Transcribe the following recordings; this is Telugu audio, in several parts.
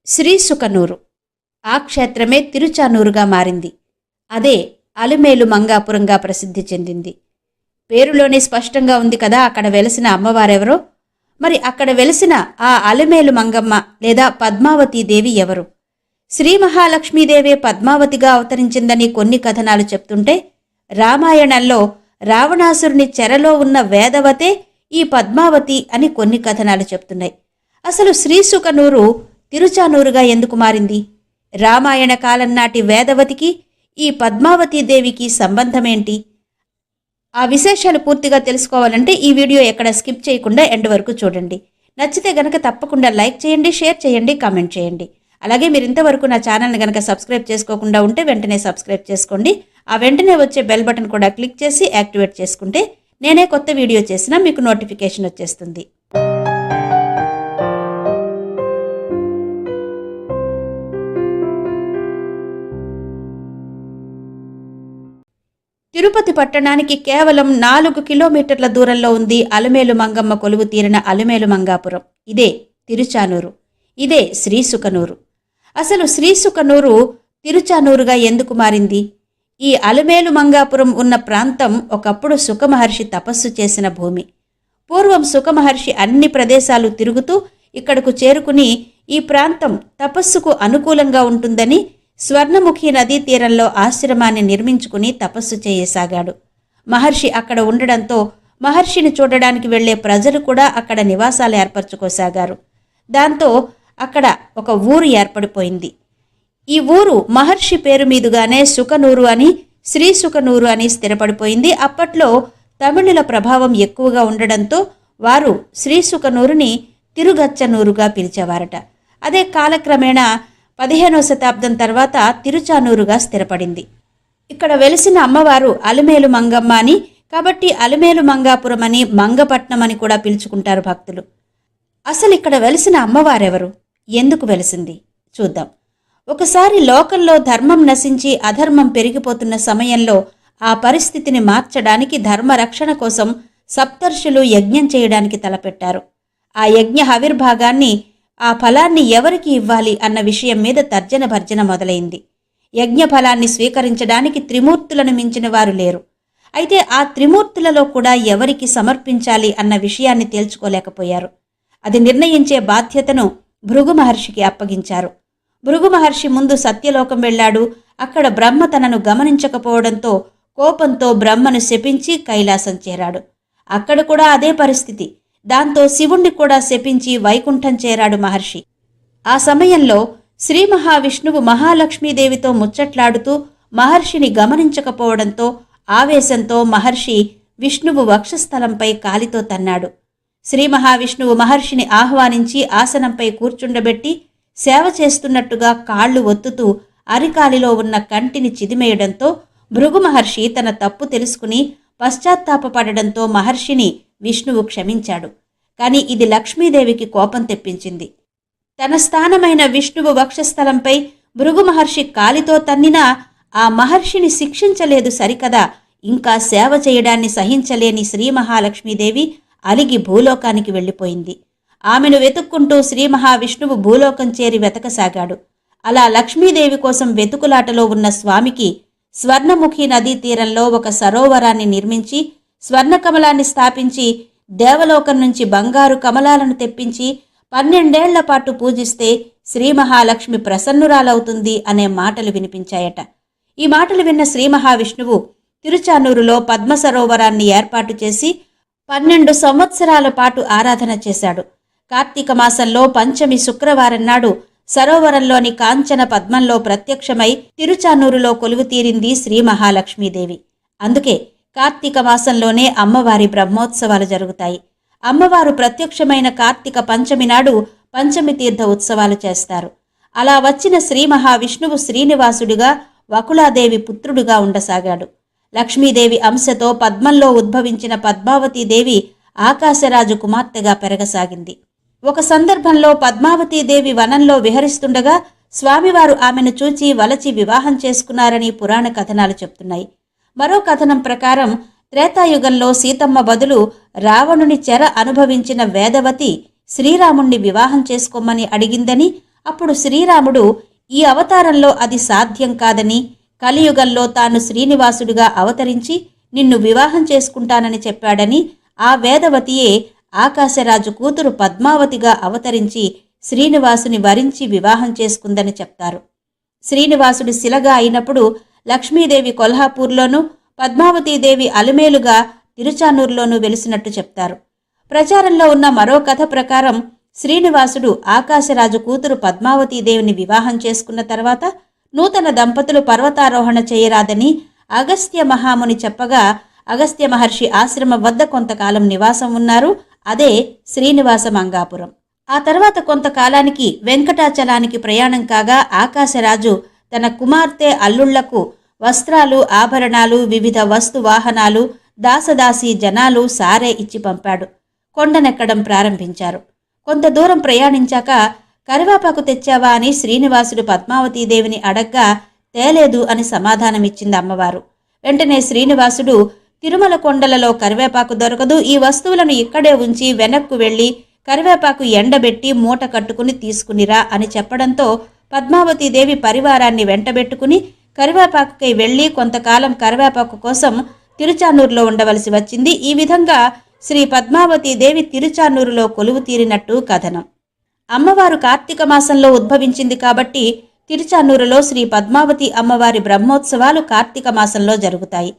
శ్రీసుకనూరు ఆ క్షేత్రమే తిరుచానూరుగా మారింది. అదే అలుమేలు మంగాపురంగా ప్రసిద్ధి చెందింది. పేరులోనే స్పష్టంగా ఉంది కదా అక్కడ వెలసిన అమ్మవారెవరో. మరి అక్కడ వెలసిన ఆ అలుమేలు మంగమ్మ లేదా పద్మావతీదేవి ఎవరు? శ్రీ మహాలక్ష్మీదేవే పద్మావతిగా అవతరించిందని కొన్ని కథనాలు చెప్తుంటే, రామాయణంలో రావణాసురుని చెరలో ఉన్న వేదవతే ఈ పద్మావతి అని కొన్ని కథనాలు చెప్తున్నాయి. అసలు శ్రీసుకనూరు తిరుచానూరుగా ఎందుకు మారింది? రామాయణ కాలం నాటి వేదవతికి ఈ పద్మావతీదేవికి సంబంధమేంటి? ఆ విశేషాలు పూర్తిగా తెలుసుకోవాలంటే ఈ వీడియో ఎక్కడ స్కిప్ చేయకుండా ఎండ్ వరకు చూడండి. నచ్చితే గనక తప్పకుండా లైక్ చేయండి, షేర్ చేయండి, కామెంట్ చేయండి. అలాగే మీరు ఇంతవరకు నా ఛానల్ని గనక సబ్స్క్రైబ్ చేసుకోకుండా ఉంటే వెంటనే సబ్స్క్రైబ్ చేసుకోండి. ఆ వెంటనే వచ్చే బెల్ బటన్ కూడా క్లిక్ చేసి యాక్టివేట్ చేసుకుంటే నేనే కొత్త వీడియో చేసినా మీకు నోటిఫికేషన్ వచ్చేస్తుంది. తిరుపతి పట్టణానికి కేవలం 4 కిలోమీటర్ల దూరంలో ఉంది అలుమేలు మంగమ్మ కొలువు తీరిన అలుమేలు మంగాపురం. ఇదే తిరుచానూరు, ఇదే శ్రీసుకనూరు. అసలు శ్రీసుకనూరు తిరుచానూరుగా ఎందుకు మారింది? ఈ అలుమేలు మంగాపురం ఉన్న ప్రాంతం ఒకప్పుడు సుఖమహర్షి తపస్సు చేసిన భూమి. పూర్వం సుఖమహర్షి అన్ని ప్రదేశాలు తిరుగుతూ ఇక్కడకు చేరుకుని ఈ ప్రాంతం తపస్సుకు అనుకూలంగా ఉంటుందని స్వర్ణముఖి నదీ తీరంలో ఆశ్రమాన్ని నిర్మించుకుని తపస్సు చేయసాగాడు. మహర్షి అక్కడ ఉండడంతో మహర్షిని చూడడానికి వెళ్లే ప్రజలు కూడా అక్కడ నివాసాలు ఏర్పరచుకోసాగారు. దాంతో అక్కడ ఒక ఊరు ఏర్పడిపోయింది. ఈ ఊరు మహర్షి పేరు మీదుగానే సుకనూరు అని, శ్రీసుకనూరు అని స్థిరపడిపోయింది. అప్పట్లో తమిళుల ప్రభావం ఎక్కువగా ఉండడంతో వారు శ్రీసుకనూరుని తిరుగచ్చనూరుగా పిలిచేవారట. అదే కాలక్రమేణా 15వ శతాబ్దం తర్వాత తిరుచానూరుగా స్థిరపడింది. ఇక్కడ వెలిసిన అమ్మవారు అలుమేలు మంగమ్మ అని, కాబట్టి అలుమేలు మంగాపురం అని, మంగపట్నం అని కూడా పిలుచుకుంటారు భక్తులు. అసలు ఇక్కడ వెలిసిన అమ్మవారెవరు? ఎందుకు వెలిసింది? చూద్దాం. ఒకసారి లోకంలో ధర్మం నశించి అధర్మం పెరిగిపోతున్న సమయంలో ఆ పరిస్థితిని మార్చడానికి ధర్మరక్షణ కోసం సప్తర్షులు యజ్ఞం చేయడానికి తలపెట్టారు. ఆ యజ్ఞ ఆవిర్భాగాన్ని, ఆ ఫలాన్ని ఎవరికి ఇవ్వాలి అన్న విషయం మీద తర్జన భర్జన మొదలైంది. యజ్ఞ ఫలాన్ని స్వీకరించడానికి త్రిమూర్తులను మించిన వారు లేరు. అయితే ఆ త్రిమూర్తులలో కూడా ఎవరికి సమర్పించాలి అన్న విషయాన్ని తేల్చుకోలేకపోయారు. అది నిర్ణయించే బాధ్యతను భృగు మహర్షికి అప్పగించారు. భృగు మహర్షి ముందు సత్యలోకం వెళ్లాడు. అక్కడ బ్రహ్మ తనను గమనించకపోవడంతో కోపంతో బ్రహ్మను శపించి కైలాసం చేరాడు. అక్కడ కూడా అదే పరిస్థితి. దాంతో శివుణ్ణి కూడా శపించి వైకుంఠం చేరాడు మహర్షి. ఆ సమయంలో శ్రీ మహావిష్ణువు మహాలక్ష్మీదేవితో ముచ్చట్లాడుతూ మహర్షిని గమనించకపోవడంతో ఆవేశంతో మహర్షి విష్ణువు వక్షస్థలంపై కాలితో తన్నాడు. శ్రీ మహావిష్ణువు మహర్షిని ఆహ్వానించి ఆసనంపై కూర్చుండబెట్టి సేవ చేస్తున్నట్టుగా కాళ్లు ఒత్తుతూ అరికాలిలో ఉన్న కంటిని చిదిమేయడంతో భృగు మహర్షి తన తప్పు తెలుసుకుని పశ్చాత్తాపపడడంతో మహర్షిని విష్ణువు క్షమించాడు. కాని ఇది లక్ష్మీదేవికి కోపం తెప్పించింది. తన స్థానమైన విష్ణువు వక్షస్థలంపై భృగు మహర్షి కాలితో తన్నినా ఆ మహర్షిని శిక్షించలేదు సరికదా, ఇంకా సేవ చేయడాన్ని సహించలేని శ్రీ మహాలక్ష్మీదేవి అలిగి భూలోకానికి వెళ్ళిపోయింది. ఆమెను వెతుక్కుంటూ శ్రీ మహావిష్ణువు భూలోకం చేరి వెతకసాగాడు. అలా లక్ష్మీదేవి కోసం వెతుకులాటలో ఉన్న స్వామికి స్వర్ణముఖి నదీ తీరంలో ఒక సరోవరాన్ని నిర్మించి స్వర్ణకమలాన్ని స్థాపించి దేవలోకం నుంచి బంగారు కమలాలను తెప్పించి 12 ఏళ్ల పాటు పూజిస్తే శ్రీ మహాలక్ష్మి ప్రసన్నురాలవుతుంది అనే మాటలు వినిపించాయట. ఈ మాటలు విన్న శ్రీ మహావిష్ణువు తిరుచానూరులో పద్మ సరోవరాన్ని ఏర్పాటు చేసి 12 సంవత్సరాల పాటు ఆరాధన చేశాడు. కార్తీక మాసంలో పంచమి శుక్రవారం నాడు సరోవరంలోని కాంచన పద్మంలో ప్రత్యక్షమై తిరుచానూరులో కొలువు తీరింది శ్రీ మహాలక్ష్మీదేవి. అందుకే కార్తీక మాసంలోనే అమ్మవారి బ్రహ్మోత్సవాలు జరుగుతాయి. అమ్మవారు ప్రత్యక్షమైన కార్తీక పంచమి నాడు పంచమి తీర్థ ఉత్సవాలు చేస్తారు. అలా వచ్చిన శ్రీ మహావిష్ణువు శ్రీనివాసుడిగా వకులాదేవి పుత్రుడుగా ఉండసాగాడు. లక్ష్మీదేవి అంశతో పద్మంలో ఉద్భవించిన పద్మావతీదేవి ఆకాశరాజు కుమార్తెగా పెరగసాగింది. ఒక సందర్భంలో పద్మావతీదేవి వనంలో విహరిస్తుండగా స్వామివారు ఆమెను చూచి వలచి వివాహం చేసుకున్నారని పురాణ కథనాలు చెప్తున్నాయి. మరో కథనం ప్రకారం త్రేతాయుగంలో సీతమ్మ బదులు రావణుని చెర అనుభవించిన వేదవతి శ్రీరాముణ్ణి వివాహం చేసుకోమని అడిగిందని, అప్పుడు శ్రీరాముడు ఈ అవతారంలో అది సాధ్యం కాదని, కలియుగంలో తాను శ్రీనివాసుడిగా అవతరించి నిన్ను వివాహం చేసుకుంటానని చెప్పాడని, ఆ వేదవతియే ఆకాశరాజు కూతురు పద్మావతిగా అవతరించి శ్రీనివాసుని వరించి వివాహం చేసుకుందని చెప్తారు. శ్రీనివాసుడి శిలగా అయినప్పుడు లక్ష్మీదేవి కొల్హాపూర్లోనూ, పద్మావతీదేవి అలమేలుగా తిరుచానూరులోనూ వెలిసినట్టు చెప్తారు. ప్రచారంలో ఉన్న మరో కథ ప్రకారం శ్రీనివాసుడు ఆకాశరాజు కూతురు పద్మావతీదేవిని వివాహం చేసుకున్న తర్వాత నూతన దంపతులు పర్వతారోహణ చేయరాదని అగస్త్య మహాముని చెప్పగా, అగస్త్య మహర్షి ఆశ్రమం వద్ద కొంతకాలం నివాసం ఉన్నారు. అదే శ్రీనివాస మంగాపురం. ఆ తర్వాత కొంతకాలానికి వెంకటాచలానికి ప్రయాణం కాగా ఆకాశరాజు తన కుమార్తె అల్లుళ్లకు వస్త్రాలు, ఆభరణాలు, వివిధ వస్తు వాహనాలు, దాసదాసి జనాలు సారే ఇచ్చి పంపాడు. కొండనెక్కడం ప్రారంభించారు. కొంత దూరం ప్రయాణించాక కరివేపాకు తెచ్చావా అని శ్రీనివాసుడు పద్మావతీదేవిని అడగ్గా తేలేదు అని సమాధానమిచ్చింది అమ్మవారు. వెంటనే శ్రీనివాసుడు, తిరుమల కొండలలో కరివేపాకు దొరకదు, ఈ వస్తువులను ఇక్కడే ఉంచి వెనక్కు వెళ్ళి కరివేపాకు ఎండబెట్టి మూట కట్టుకుని తీసుకునిరా అని చెప్పడంతో పద్మావతీదేవి పరివారాన్ని వెంటబెట్టుకుని కరివేపాకుకై వెళ్లి కొంతకాలం కరివేపాకు కోసం తిరుచానూరులో ఉండవలసి వచ్చింది. ఈ విధంగా శ్రీ పద్మావతీదేవి తిరుచానూరులో కొలువు తీరినట్టు కథనం. అమ్మవారు కార్తీక మాసంలో ఉద్భవించింది కాబట్టి తిరుచానూరులో శ్రీ పద్మావతి అమ్మవారి బ్రహ్మోత్సవాలు కార్తీక మాసంలో జరుగుతాయి.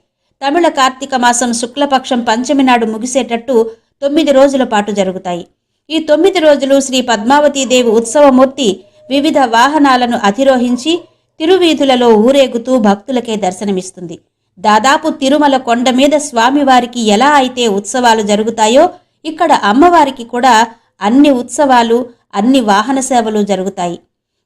తమిళ కార్తీక మాసం శుక్లపక్షం పంచమి నాడు ముగిసేటట్టు 9 రోజుల పాటు జరుగుతాయి. ఈ 9 రోజులు శ్రీ పద్మావతీదేవి ఉత్సవమూర్తి వివిధ వాహనాలను అధిరోహించి తిరువీధులలో ఊరేగుతూ భక్తులకే దర్శనమిస్తుంది. దాదాపు తిరుమల కొండ మీద స్వామివారికి ఎలా అయితే ఉత్సవాలు జరుగుతాయో ఇక్కడ అమ్మవారికి కూడా అన్ని ఉత్సవాలు, అన్ని వాహన సేవలు జరుగుతాయి.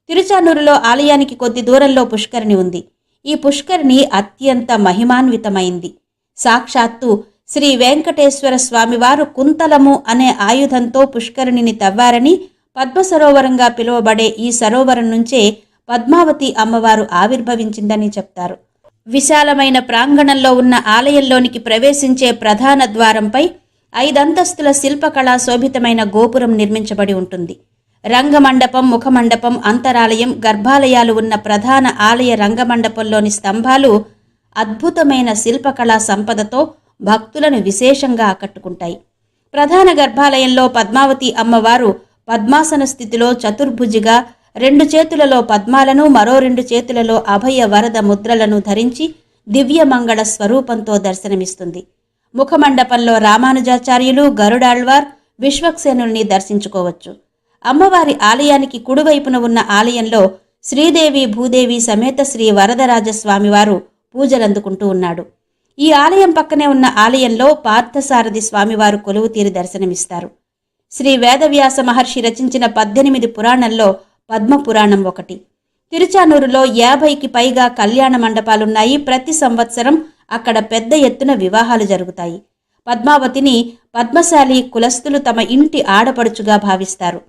తిరుచానూరులో ఆలయానికి కొద్ది దూరంలో పుష్కరిణి ఉంది. ఈ పుష్కరిణి అత్యంత మహిమాన్వితమైంది. సాక్షాత్తు శ్రీ వెంకటేశ్వర స్వామివారు కుంతలము అనే ఆయుధంతో పుష్కరిణిని తవ్వారని, పద్మసరోవరంగా పిలువబడే ఈ సరోవరం నుంచే పద్మావతి అమ్మవారు ఆవిర్భవించిందని చెప్తారు. విశాలమైన ప్రాంగణంలో ఉన్న ఆలయంలోనికి ప్రవేశించే ప్రధాన ద్వారంపై 5 అంతస్తుల శిల్పకళా శోభితమైన గోపురం నిర్మించబడి ఉంటుంది. రంగమండపం, ముఖమండపం, అంతరాలయం, గర్భాలయాలు ఉన్న ప్రధాన ఆలయ రంగమండపంలోని స్తంభాలు అద్భుతమైన శిల్పకళా సంపదతో భక్తులను విశేషంగా ఆకట్టుకుంటాయి. ప్రధాన గర్భాలయంలో పద్మావతి అమ్మవారు పద్మాసన స్థితిలో చతుర్భుజిగా 2 చేతులలో పద్మాలను, మరో 2 చేతులలో అభయ వరద ముద్రలను ధరించి దివ్యమంగళ స్వరూపంతో దర్శనమిస్తుంది. ముఖమండపంలో రామానుజాచార్యులు, గరుడాళ్వార్, విశ్వక్సేనుల్ని దర్శించుకోవచ్చు. అమ్మవారి ఆలయానికి కుడివైపున ఉన్న ఆలయంలో శ్రీదేవి భూదేవి సమేత శ్రీ వరదరాజస్వామివారు పూజలందుకుంటూ ఉన్నాడు. ఈ ఆలయం పక్కనే ఉన్న ఆలయంలో పార్థసారథి స్వామివారు కొలువు తీరి దర్శనమిస్తారు. శ్రీ వేదవ్యాస మహర్షి రచించిన 18 పురాణంలో పద్మపురాణం ఒకటి. తిరుచానూరులో 50కి పైగా కళ్యాణ మండపాలున్నాయి. ప్రతి సంవత్సరం అక్కడ పెద్ద ఎత్తున వివాహాలు జరుగుతాయి. పద్మావతిని పద్మశాలి కులస్తులు తమ ఇంటి ఆడపడుచుగా భావిస్తారు.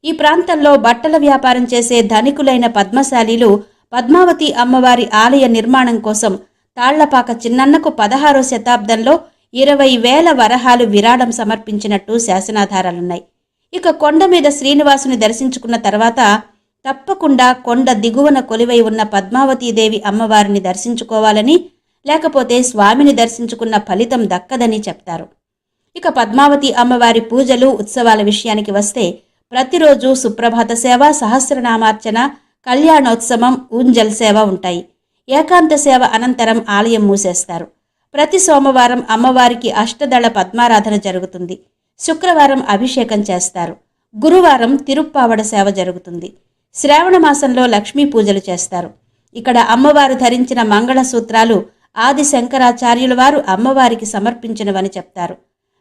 ఈ ప్రాంతంలో బట్టల వ్యాపారం చేసే ధనికులైన పద్మశాలీలు పద్మావతి అమ్మవారి ఆలయ నిర్మాణం కోసం తాళ్లపాక చిన్నన్నకు 16వ శతాబ్దంలో 20,000 వరహాలు విరాళం సమర్పించినట్టు శాసనాధారాలున్నాయి. ఇక కొండ మీద శ్రీనివాసుని దర్శించుకున్న తర్వాత తప్పకుండా కొండ దిగువన కొలువై ఉన్న పద్మావతీదేవి అమ్మవారిని దర్శించుకోవాలని, లేకపోతే స్వామిని దర్శించుకున్న ఫలితం దక్కదని చెప్తారు. ఇక పద్మావతి అమ్మవారి పూజలు, ఉత్సవాల విషయానికి వస్తే ప్రతిరోజు సుప్రభాత సేవ, సహస్రనామార్చన, కళ్యాణోత్సవం, ఊంజల్ సేవ ఉంటాయి. ఏకాంత సేవ అనంతరం ఆలయం మూసేస్తారు. ప్రతి సోమవారం అమ్మవారికి అష్టదళ పద్మారాధన జరుగుతుంది. శుక్రవారం అభిషేకం చేస్తారు. గురువారం తిరుప్పావడ సేవ జరుగుతుంది. శ్రావణ మాసంలో లక్ష్మీ పూజలు చేస్తారు. ఇక్కడ అమ్మవారు ధరించిన మంగళసూత్రాలు ఆది శంకరాచార్యుల వారు అమ్మవారికి సమర్పించినవని చెప్తారు.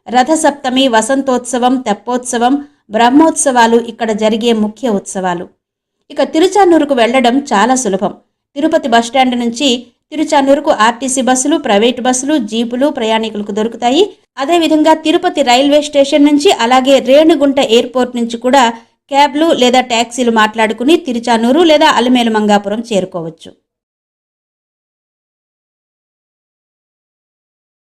రథసప్తమి, వసంతోత్సవం, తెప్పోత్సవం, బ్రహ్మోత్సవాలు ఇక్కడ జరిగే ముఖ్య ఉత్సవాలు. ఇక తిరుచానూరుకు వెళ్లడం చాలా సులభం. తిరుపతి బస్టాండ్ నుంచి తిరుచానూరుకు ఆర్టీసీ బస్సులు, ప్రైవేటు బస్సులు, జీపులు ప్రయాణికులకు దొరుకుతాయి. అదేవిధంగా తిరుపతి రైల్వే స్టేషన్ నుంచి, అలాగే రేణిగుంట ఎయిర్పోర్ట్ నుంచి కూడా క్యాబ్లు లేదా ట్యాక్సీలు మాట్లాడుకుని తిరుచానూరు లేదా అలమేలు మంగాపురం చేరుకోవచ్చు.